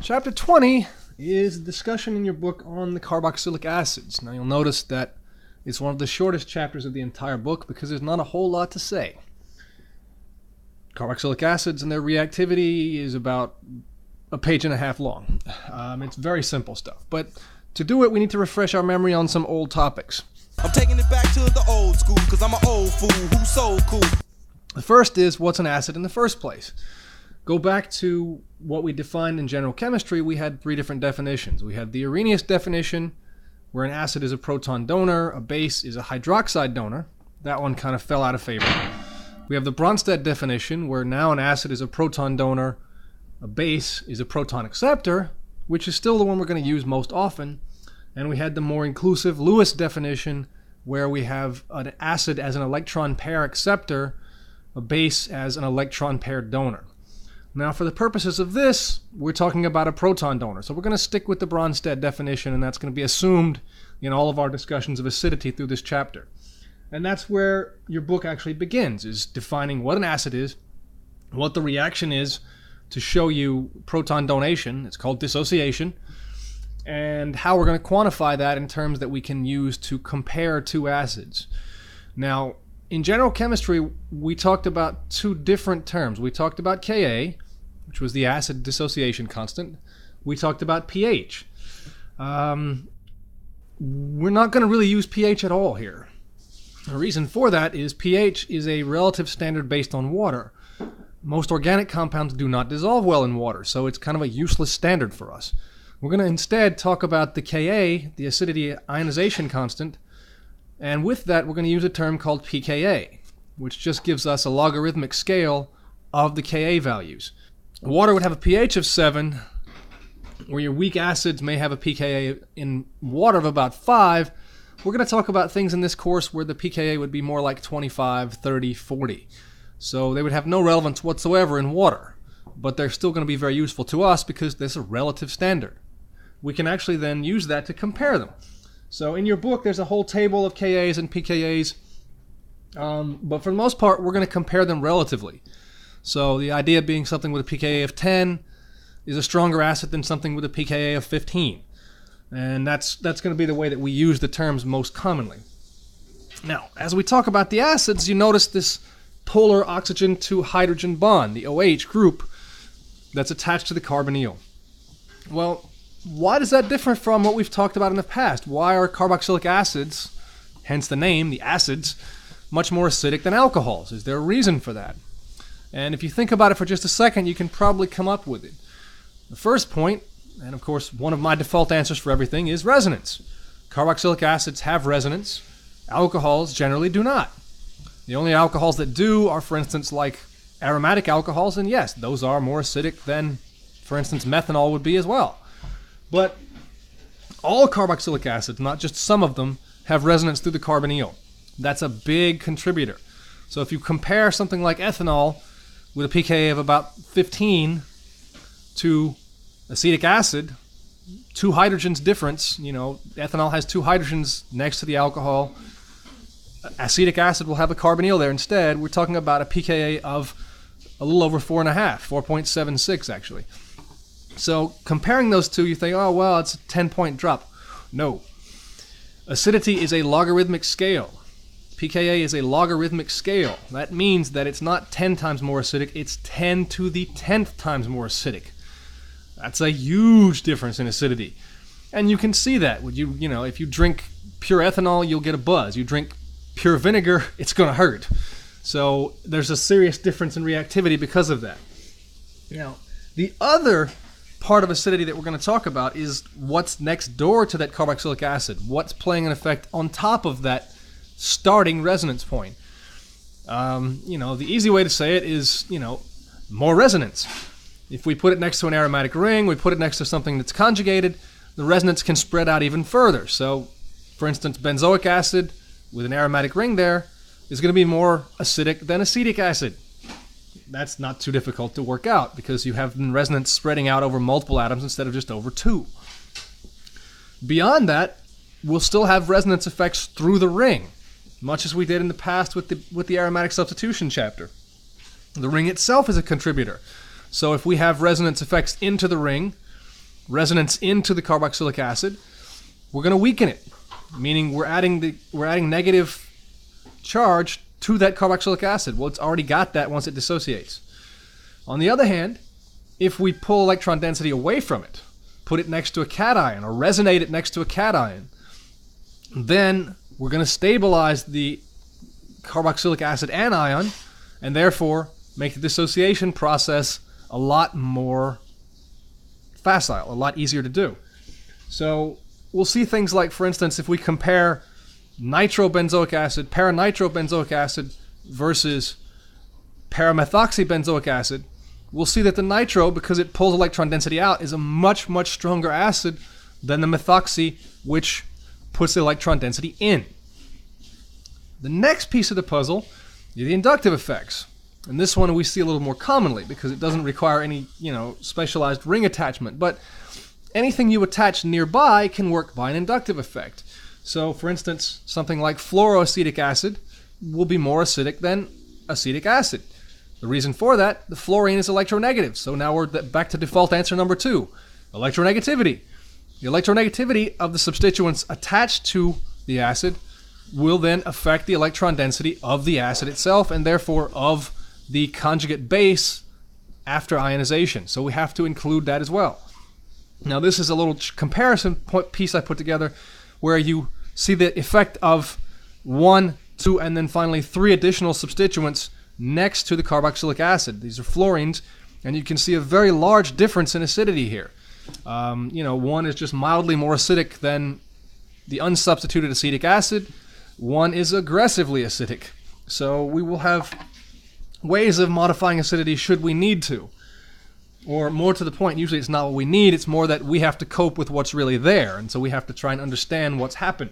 Chapter 20 is a discussion in your book on the carboxylic acids. Now you'll notice that it's one of the shortest chapters of the entire book because there's not a whole lot to say. Carboxylic acids and their reactivity is about a page and a half long. It's very simple stuff. But to do it, we need to refresh our memory on some old topics. I'm taking it back to the old school because I'm an old fool who's so cool. The first is, what's an acid in the first place? Go back to what we defined in general chemistry. We had three different definitions. We had the Arrhenius definition, where an acid is a proton donor, a base is a hydroxide donor. That one kind of fell out of favor. We have the Bronsted definition, where now an acid is a proton donor, a base is a proton acceptor, which is still the one we're going to use most often. And we had the more inclusive Lewis definition, where we have an acid as an electron pair acceptor, a base as an electron pair donor. Now, for the purposes of this, we're talking about a proton donor. So we're going to stick with the Bronsted definition, and that's going to be assumed in all of our discussions of acidity through this chapter. And that's where your book actually begins, is defining what an acid is, what the reaction is to show you proton donation. It's called dissociation. And how we're going to quantify that in terms that we can use to compare two acids. Now, in general chemistry, we talked about two different terms. We talked about Ka, which was the acid dissociation constant. We talked about pH. We're not going to really use pH at all here. The reason for that is pH is a relative standard based on water. Most organic compounds do not dissolve well in water, so it's kind of a useless standard for us. We're going to instead talk about the Ka, the acidity ionization constant, and with that we're going to use a term called pKa, which just gives us a logarithmic scale of the Ka values. Water would have a pH of 7, where your weak acids may have a pKa in water of about 5. We're going to talk about things in this course where the pKa would be more like 25, 30, 40. So they would have no relevance whatsoever in water, but they're still going to be very useful to us because there's a relative standard. We can actually then use that to compare them. So in your book, there's a whole table of Kas and pKas, but for the most part, we're going to compare them relatively. So the idea being something with a pKa of 10 is a stronger acid than something with a pKa of 15. And that's going to be the way that we use the terms most commonly. Now, as we talk about the acids, you notice this polar oxygen to hydrogen bond, the OH group, that's attached to the carbonyl. Well, why is that different from what we've talked about in the past? Why are carboxylic acids, hence the name, the acids, much more acidic than alcohols? Is there a reason for that? And if you think about it for just a second, you can probably come up with it. The first point, and of course one of my default answers for everything, is resonance. Carboxylic acids have resonance. Alcohols generally do not. The only alcohols that do are, for instance, like aromatic alcohols, and yes, those are more acidic than, for instance, methanol would be as well. But all carboxylic acids, not just some of them, have resonance through the carbonyl. That's a big contributor. So if you compare something like ethanol with a pKa of about 15 to acetic acid, two hydrogens difference, ethanol has two hydrogens next to the alcohol. Acetic acid will have a carbonyl there instead. We're talking about a pKa of a little over 4.5, 4.76 actually. So comparing those two, you think, oh, well, it's a 10-point drop. No. Acidity is a logarithmic scale. pKa is a logarithmic scale. That means that it's not 10 times more acidic, it's 10 to the 10th times more acidic. That's a huge difference in acidity. And you can see that. If you drink pure ethanol, you'll get a buzz. You drink pure vinegar, it's going to hurt. So there's a serious difference in reactivity because of that. Now, the other part of acidity that we're going to talk about is what's next door to that carboxylic acid. What's playing an effect on top of that starting resonance point. The easy way to say it is, more resonance. If we put it next to an aromatic ring, we put it next to something that's conjugated, the resonance can spread out even further. So, for instance, benzoic acid with an aromatic ring there is going to be more acidic than acetic acid. That's not too difficult to work out because you have resonance spreading out over multiple atoms instead of just over two. Beyond that, we'll still have resonance effects through the ring, much as we did in the past with the aromatic substitution chapter. The ring itself is a contributor. So if we have resonance effects into the ring, resonance into the carboxylic acid, we're going to weaken it, meaning we're adding negative charge to that carboxylic acid. Well, it's already got that once it dissociates. On the other hand, if we pull electron density away from it, put it next to a cation or resonate it next to a cation, then we're going to stabilize the carboxylic acid anion and therefore make the dissociation process a lot more facile, a lot easier to do. So we'll see things like, for instance, if we compare nitrobenzoic acid, paranitrobenzoic acid versus paramethoxybenzoic acid, we'll see that the nitro, because it pulls electron density out, is a much, much stronger acid than the methoxy, which puts the electron density in. The next piece of the puzzle are the inductive effects. And this one we see a little more commonly because it doesn't require any, specialized ring attachment. But anything you attach nearby can work by an inductive effect. So, for instance, something like fluoroacetic acid will be more acidic than acetic acid. The reason for that, the fluorine is electronegative. So now we're back to default answer number 2, electronegativity. The electronegativity of the substituents attached to the acid will then affect the electron density of the acid itself and therefore of the conjugate base after ionization. So we have to include that as well. Now this is a little comparison piece I put together where you see the effect of 1, 2, and then finally 3 additional substituents next to the carboxylic acid. These are fluorines, and you can see a very large difference in acidity here. One is just mildly more acidic than the unsubstituted acetic acid. One is aggressively acidic. So we will have ways of modifying acidity should we need to. Or more to the point, usually it's not what we need, it's more that we have to cope with what's really there, and so we have to try and understand what's happened.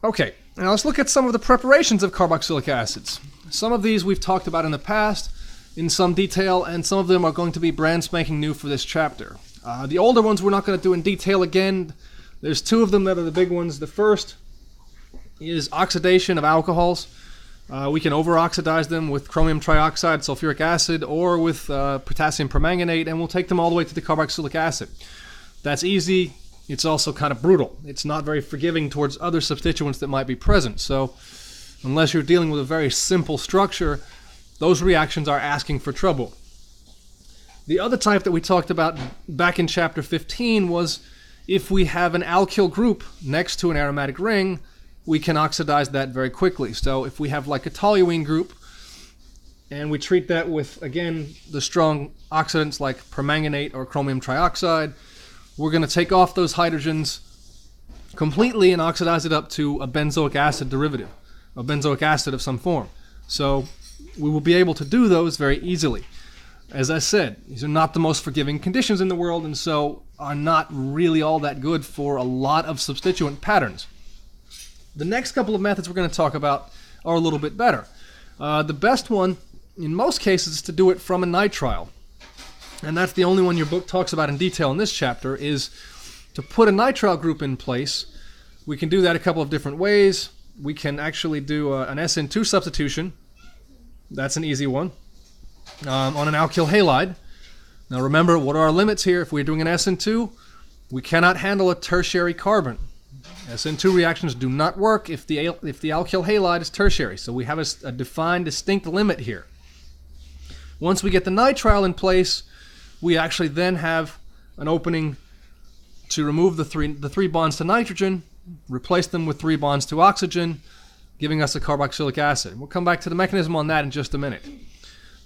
Okay, now let's look at some of the preparations of carboxylic acids. Some of these we've talked about in the past in some detail, and some of them are going to be brand spanking new for this chapter. The older ones we're not going to do in detail again. There's 2 of them that are the big ones. The first is oxidation of alcohols. We can over-oxidize them with chromium trioxide, sulfuric acid, or with potassium permanganate, and we'll take them all the way to the carboxylic acid. That's easy. It's also kind of brutal. It's not very forgiving towards other substituents that might be present. So unless you're dealing with a very simple structure, those reactions are asking for trouble. The other type that we talked about back in chapter 15 was if we have an alkyl group next to an aromatic ring, we can oxidize that very quickly. So if we have like a toluene group and we treat that with, again, the strong oxidants like permanganate or chromium trioxide, we're going to take off those hydrogens completely and oxidize it up to a benzoic acid derivative, a benzoic acid of some form. So we will be able to do those very easily. As I said, these are not the most forgiving conditions in the world and so are not really all that good for a lot of substituent patterns. The next couple of methods we're going to talk about are a little bit better. The best one, in most cases, is to do it from a nitrile. And that's the only one your book talks about in detail in this chapter, is to put a nitrile group in place. We can do that a couple of different ways. We can actually do an SN2 substitution. That's an easy one. On an alkyl halide. Now remember, what are our limits here? If we're doing an SN2, we cannot handle a tertiary carbon. SN2 reactions do not work if the alkyl halide is tertiary. So we have a defined, distinct limit here. Once we get the nitrile in place, we actually then have an opening to remove the three bonds to nitrogen, replace them with 3 bonds to oxygen, giving us a carboxylic acid. We'll come back to the mechanism on that in just a minute.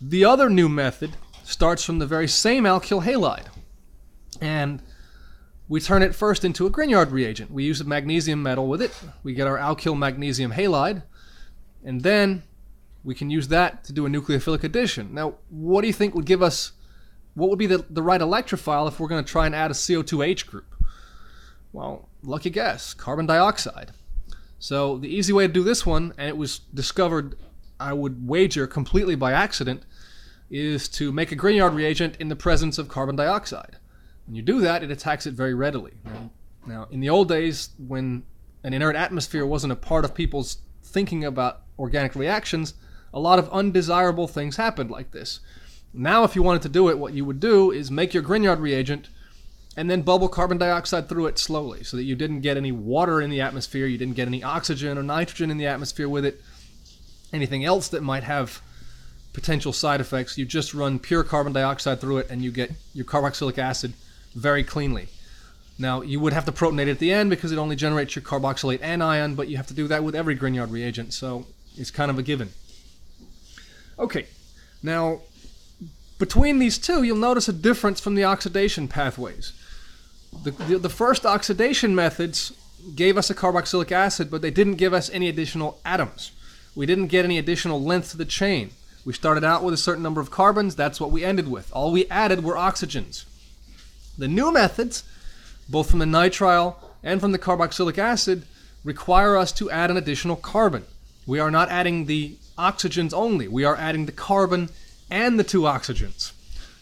The other new method starts from the very same alkyl halide, and we turn it first into a Grignard reagent. We use a magnesium metal with it. We get our alkyl magnesium halide, and then we can use that to do a nucleophilic addition. Now, what do you think would give us, what would be the right electrophile if we're going to try and add a CO2H group? Well, lucky guess, carbon dioxide. So the easy way to do this one, and it was discovered, I would wager, completely by accident, is to make a Grignard reagent in the presence of carbon dioxide. When you do that, it attacks it very readily. Now, in the old days, when an inert atmosphere wasn't a part of people's thinking about organic reactions, a lot of undesirable things happened like this. Now, if you wanted to do it, what you would do is make your Grignard reagent and then bubble carbon dioxide through it slowly so that you didn't get any water in the atmosphere, you didn't get any oxygen or nitrogen in the atmosphere with it, anything else that might have potential side effects. You just run pure carbon dioxide through it and you get your carboxylic acid very cleanly. Now, you would have to protonate it at the end because it only generates your carboxylate anion, but you have to do that with every Grignard reagent, so it's kind of a given. Okay, now, between these two, you'll notice a difference from the oxidation pathways. The first oxidation methods gave us a carboxylic acid, but they didn't give us any additional atoms. We didn't get any additional length to the chain. We started out with a certain number of carbons, that's what we ended with. All we added were oxygens. The new methods, both from the nitrile and from the carboxylic acid, require us to add an additional carbon. We are not adding the oxygens only, we are adding the carbon and the 2 oxygens.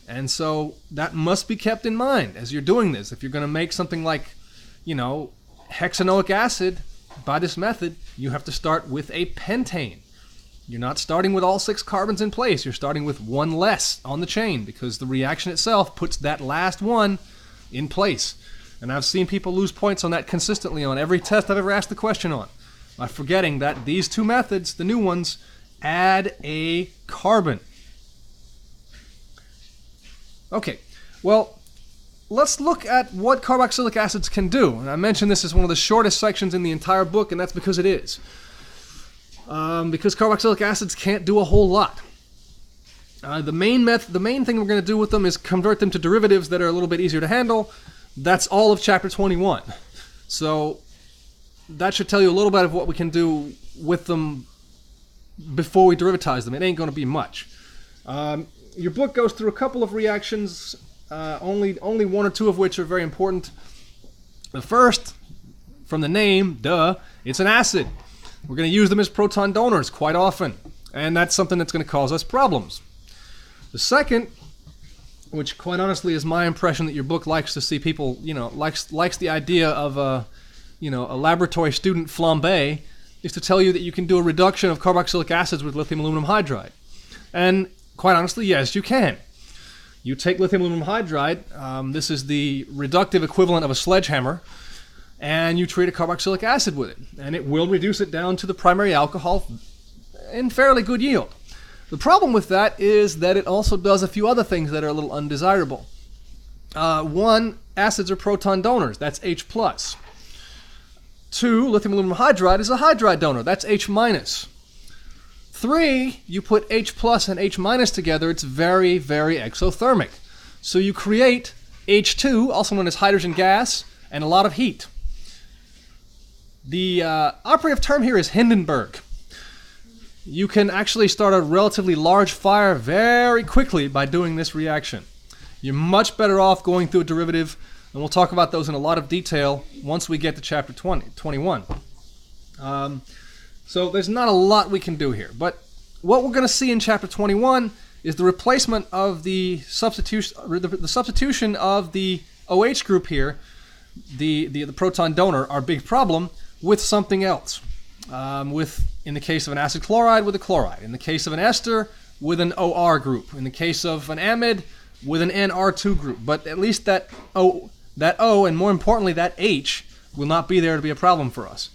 And so that must be kept in mind as you're doing this. If you're going to make something like, hexanoic acid by this method, you have to start with a pentane. You're not starting with all 6 carbons in place. You're starting with 1 less on the chain because the reaction itself puts that last one in place. And I've seen people lose points on that consistently on every test I've ever asked the question on, by forgetting that these 2 methods, the new ones, add a carbon. Okay, well, let's look at what carboxylic acids can do. And I mentioned this is one of the shortest sections in the entire book, and that's because it is. Because carboxylic acids can't do a whole lot. The main thing we're going to do with them is convert them to derivatives that are a little bit easier to handle. That's all of Chapter 21. So that should tell you a little bit of what we can do with them before we derivatize them. It ain't going to be much. Your book goes through a couple of reactions, only 1 or 2 of which are very important. The first, from the name, it's an acid. We're going to use them as proton donors quite often, and that's something that's going to cause us problems. The second, which quite honestly is my impression that your book likes to see people, likes the idea of a laboratory student flambé, is to tell you that you can do a reduction of carboxylic acids with lithium aluminum hydride. And quite honestly, yes, you can. You take lithium aluminum hydride, this is the reductive equivalent of a sledgehammer, and you treat a carboxylic acid with it, and it will reduce it down to the primary alcohol in fairly good yield. The problem with that is that it also does a few other things that are a little undesirable. 1, acids are proton donors, that's H+. 2, lithium aluminum hydride is a hydride donor, that's H-. 3, you put H+ and H- together, it's very, very exothermic. So you create H2, also known as hydrogen gas, and a lot of heat. The operative term here is Hindenburg. You can actually start a relatively large fire very quickly by doing this reaction. You're much better off going through a derivative, and we'll talk about those in a lot of detail once we get to Chapter 21. So there's not a lot we can do here, but what we're going to see in Chapter 21 is the replacement of the substitution of the OH group here, the proton donor, our big problem, with something else. In the case of an acid chloride, with a chloride. In the case of an ester, with an OR group. In the case of an amide, with an NR2 group. But at least that O, and more importantly that H, will not be there to be a problem for us.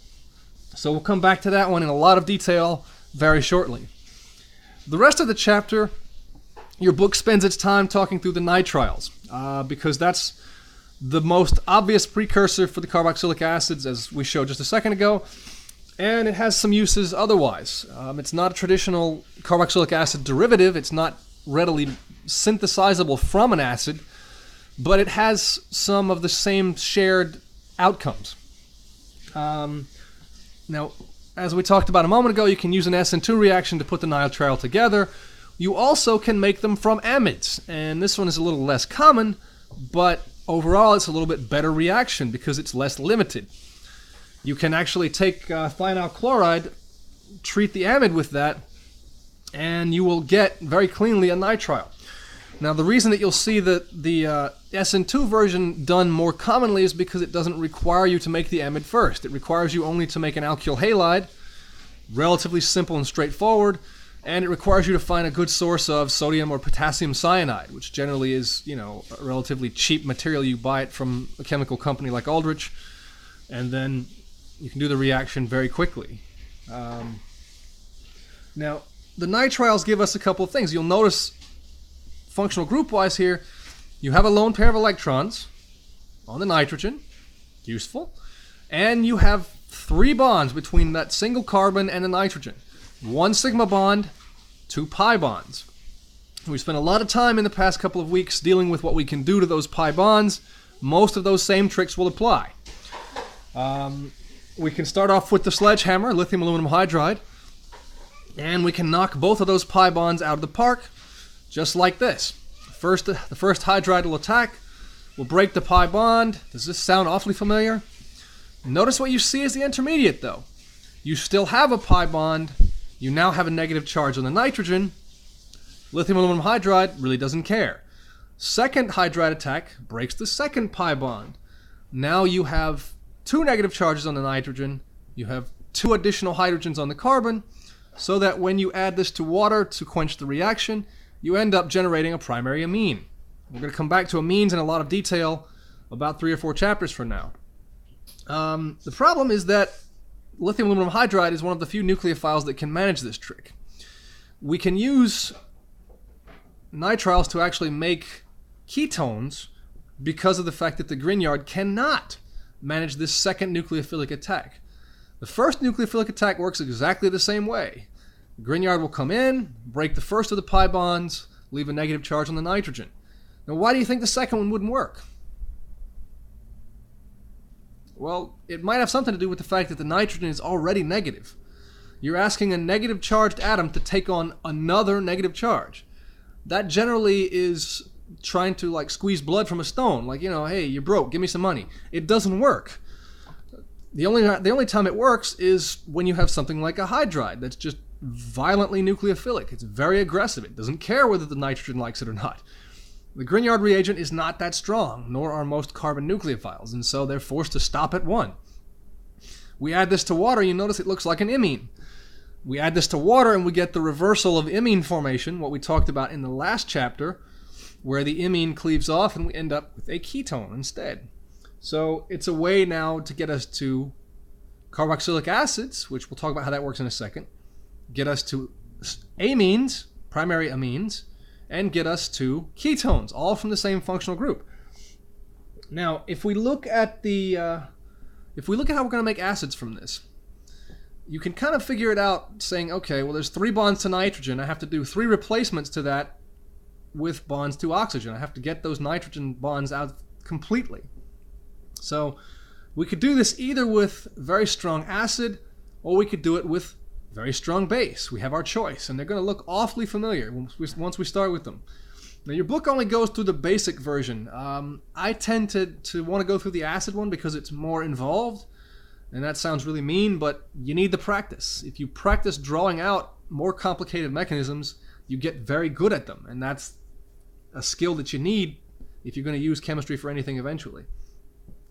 So we'll come back to that one in a lot of detail very shortly. The rest of the chapter, your book spends its time talking through the nitriles, because that's the most obvious precursor for the carboxylic acids, as we showed just a second ago, and it has some uses otherwise. It's not a traditional carboxylic acid derivative, it's not readily synthesizable from an acid, but it has some of the same shared outcomes. Now, as we talked about a moment ago, you can use an SN2 reaction to put the nitrile together. You also can make them from amides, and this one is a little less common, but overall it's a little bit better reaction because it's less limited. You can actually take thionyl chloride, treat the amide with that, and you will get very cleanly a nitrile. Now, the reason that you'll see the SN2 version done more commonly is because it doesn't require you to make the amide first. It requires you only to make an alkyl halide, relatively simple and straightforward, And it requires you to find a good source of sodium or potassium cyanide, which generally is, a relatively cheap material. You buy it from a chemical company like Aldrich, and then you can do the reaction very quickly. Now, the nitriles give us a couple of things. You'll notice, functional group-wise here, you have a lone pair of electrons on the nitrogen, useful, and you have 3 bonds between that single carbon and the nitrogen. 1 sigma bond, 2 pi bonds. We spent a lot of time in the past couple of weeks dealing with what we can do to those pi bonds. Most of those same tricks will apply. We can start off with the sledgehammer, lithium aluminum hydride, and we can knock both of those pi bonds out of the park, just like this. The first hydride will attack, will break the pi bond. Does this sound awfully familiar? Notice what you see as the intermediate, though. You still have a pi bond. You now have a negative charge on the nitrogen. Lithium aluminum hydride really doesn't care. Second hydride attack breaks the second pi bond. Now you have 2 negative charges on the nitrogen. You have 2 additional hydrogens on the carbon, so that when you add this to water to quench the reaction, you end up generating a primary amine. We're going to come back to amines in a lot of detail about 3 or 4 chapters from now. The problem is that lithium aluminum hydride is one of the few nucleophiles that can manage this trick. We can use nitriles to actually make ketones because of the fact that the Grignard cannot manage this second nucleophilic attack. The first nucleophilic attack works exactly the same way. The Grignard will come in, break the first of the pi bonds, leave a negative charge on the nitrogen. Now, why do you think the second one wouldn't work? Well, it might have something to do with the fact that the nitrogen is already negative. You're asking a negative charged atom to take on another negative charge. That generally is trying to squeeze blood from a stone. Hey, you're broke, give me some money. It doesn't work. The only time it works is when you have something like a hydride that's just violently nucleophilic. It's very aggressive. It doesn't care whether the nitrogen likes it or not. The Grignard reagent is not that strong, nor are most carbon nucleophiles, and so they're forced to stop at 1. We add this to water, you notice it looks like an imine. We add this to water and we get the reversal of imine formation, what we talked about in the last chapter, where the imine cleaves off and we end up with a ketone instead. So it's a way now to get us to carboxylic acids, which we'll talk about how that works in a second, get us to amines, primary amines, and get us to ketones, all from the same functional group. Now, if we look at how we're going to make acids from this, you can kind of figure it out saying, okay, well, there's 3 bonds to nitrogen. I have to do 3 replacements to that with bonds to oxygen. I have to get those nitrogen bonds out completely. So we could do this either with very strong acid, or we could do it with very strong base. We have our choice, and they're going to look awfully familiar once we start with them. Now, your book only goes through the basic version. I tend to want to go through the acid one because it's more involved, and that sounds really mean, but you need the practice. If you practice drawing out more complicated mechanisms, you get very good at them, and that's a skill that you need if you're going to use chemistry for anything eventually.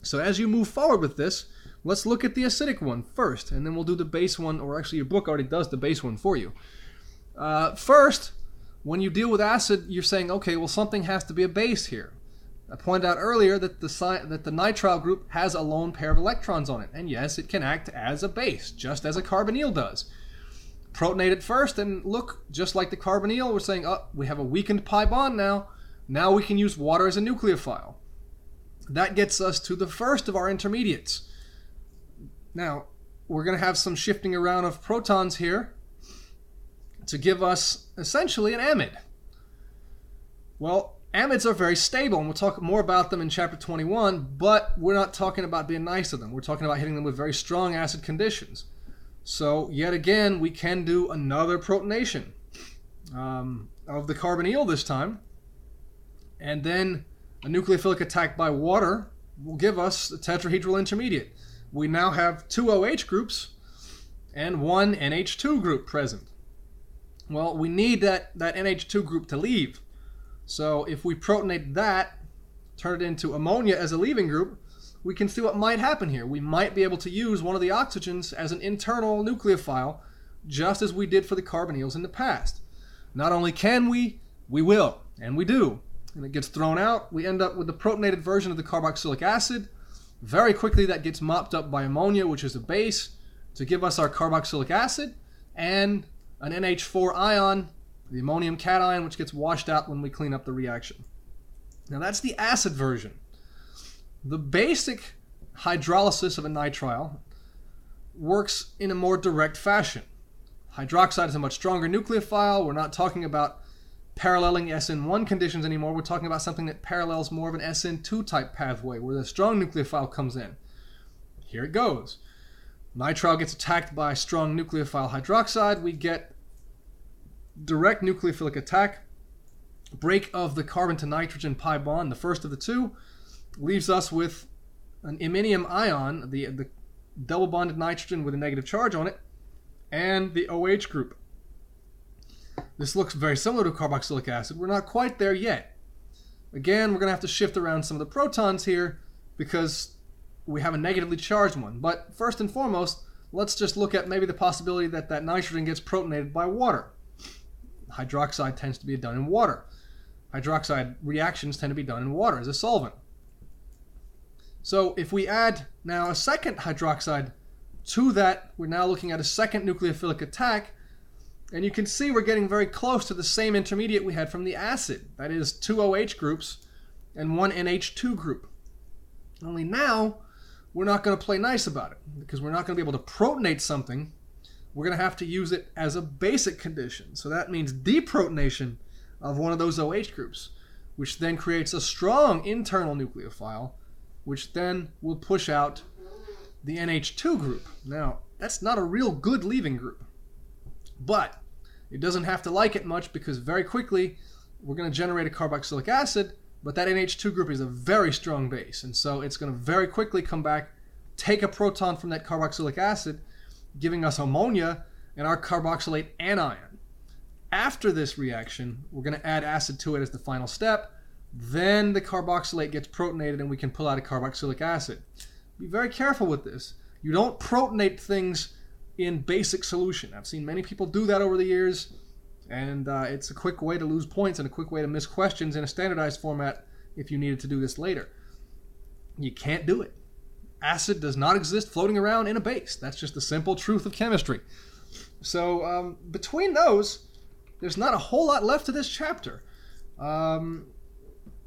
So as you move forward with this, let's look at the acidic one first, and then we'll do the base one, or actually your book already does the base one for you. First, when you deal with acid, you're saying, okay, well, something has to be a base here. I pointed out earlier that the nitrile group has a lone pair of electrons on it, and yes, it can act as a base, just as a carbonyl does. Protonate it first, and look, just like the carbonyl, we're saying, oh, we have a weakened pi bond now. Now we can use water as a nucleophile. That gets us to the first of our intermediates. Now, we're going to have some shifting around of protons here to give us essentially an amide. Well, amides are very stable, and we'll talk more about them in chapter 21, but we're not talking about being nice to them. We're talking about hitting them with very strong acid conditions. So, yet again, we can do another protonation of the carbonyl this time, and then a nucleophilic attack by water will give us a tetrahedral intermediate. We now have 2 OH groups and 1 NH2 group present. Well, we need that NH2 group to leave. So if we protonate that, turn it into ammonia as a leaving group, we can see what might happen here. We might be able to use one of the oxygens as an internal nucleophile just as we did for the carbonyls in the past. Not only can we will, and we do. And it gets thrown out, we end up with the protonated version of the carboxylic acid. Very quickly that gets mopped up by ammonia, which is a base, to give us our carboxylic acid, and an NH4 ion, the ammonium cation, which gets washed out when we clean up the reaction. Now that's the acid version. The basic hydrolysis of a nitrile works in a more direct fashion. Hydroxide is a much stronger nucleophile. We're not talking about paralleling SN1 conditions anymore. We're talking about something that parallels more of an SN2 type pathway where the strong nucleophile comes in. Here it goes. Nitrile gets attacked by strong nucleophile hydroxide. We get direct nucleophilic attack, break of the carbon to nitrogen pi bond, the first of the two, leaves us with an iminium ion, the double bonded nitrogen with a negative charge on it, and the OH group. This looks very similar to carboxylic acid. We're not quite there yet. Again, we're going to have to shift around some of the protons here because we have a negatively charged one. But first and foremost, let's just look at maybe the possibility that that nitrogen gets protonated by water. Hydroxide tends to be done in water. Hydroxide reactions tend to be done in water as a solvent. So if we add now a second hydroxide to that, we're now looking at a second nucleophilic attack. And you can see we're getting very close to the same intermediate we had from the acid. That is 2 OH groups and 1 NH2 group. Only now, we're not going to play nice about it because we're not going to be able to protonate something. We're going to have to use it as a basic condition. So that means deprotonation of one of those OH groups, which then creates a strong internal nucleophile, which then will push out the NH2 group. Now, that's not a real good leaving group. But it doesn't have to like it much because very quickly we're going to generate a carboxylic acid, but that NH2 group is a very strong base. And so it's going to very quickly come back, take a proton from that carboxylic acid, giving us ammonia and our carboxylate anion. After this reaction, we're going to add acid to it as the final step. Then the carboxylate gets protonated and we can pull out a carboxylic acid. Be very careful with this. You don't protonate things in basic solution. I've seen many people do that over the years, and it's a quick way to lose points and a quick way to miss questions in a standardized format if you needed to do this later. You can't do it. Acid does not exist floating around in a base. That's just the simple truth of chemistry. So between those, there's not a whole lot left to this chapter. The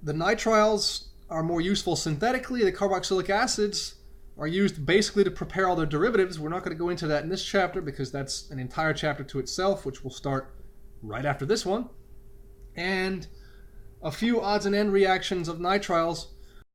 nitriles are more useful synthetically. The carboxylic acids are used basically to prepare all their derivatives. We're not going to go into that in this chapter because that's an entire chapter to itself, which will start right after this one. And a few odds and end reactions of nitriles